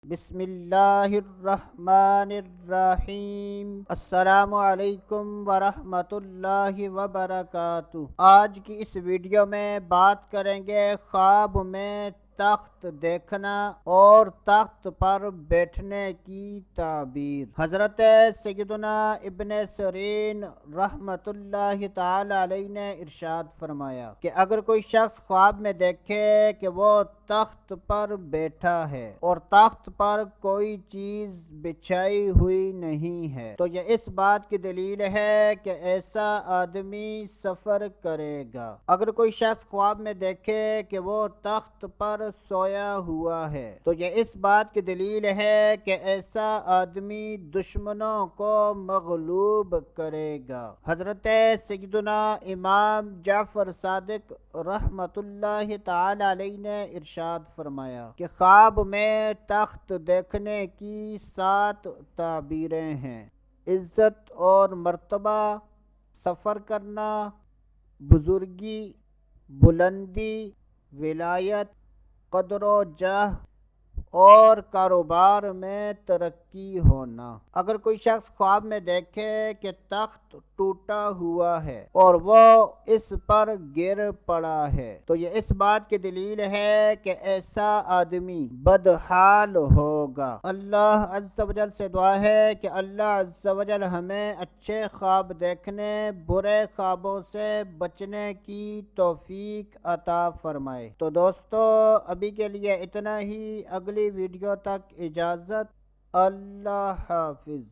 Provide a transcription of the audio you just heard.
بسم اللہ الرحمن الرحیم۔ السلام علیکم ورحمۃ اللہ وبرکاتہ۔ آج کی اس ویڈیو میں بات کریں گے خواب میں تخت دیکھنا اور تخت پر بیٹھنے کی تعبیر۔ حضرت سیدنا ابن سیرین رحمت اللہ تعالی علیہ نے ارشاد فرمایا کہ اگر کوئی شخص خواب میں دیکھے کہ وہ تخت پر بیٹھا ہے اور تخت پر کوئی چیز بچھائی ہوئی نہیں ہے تو یہ اس بات کی دلیل ہے کہ ایسا آدمی سفر کرے گا۔ اگر کوئی شخص خواب میں دیکھے کہ وہ تخت پر سویا ہوا ہے تو یہ اس بات کی دلیل ہے کہ ایسا آدمی دشمنوں کو مغلوب کرے گا۔ حضرت سیدنا امام جعفر صادق رحمت اللہ تعالی علیہ نے ارشاد فرمایا کہ خواب میں تخت دیکھنے کی 7 تعبیریں ہیں: عزت اور مرتبہ، سفر کرنا، بزرگی، بلندی، ولایت، قدر و جاہ اور کاروبار میں ترقی ہونا۔ اگر کوئی شخص خواب میں دیکھے کہ تخت ٹوٹا ہوا ہے اور وہ اس پر گر پڑا ہے تو یہ اس بات کی دلیل ہے کہ ایسا آدمی بدحال ہوگا۔ اللہ عز و جل سے دعا ہے کہ اللہ عز و جل ہمیں اچھے خواب دیکھنے، برے خوابوں سے بچنے کی توفیق عطا فرمائے۔ تو دوستو ابھی کے لیے اتنا ہی، اگلی ویڈیو تک اجازت، اللہ حافظ۔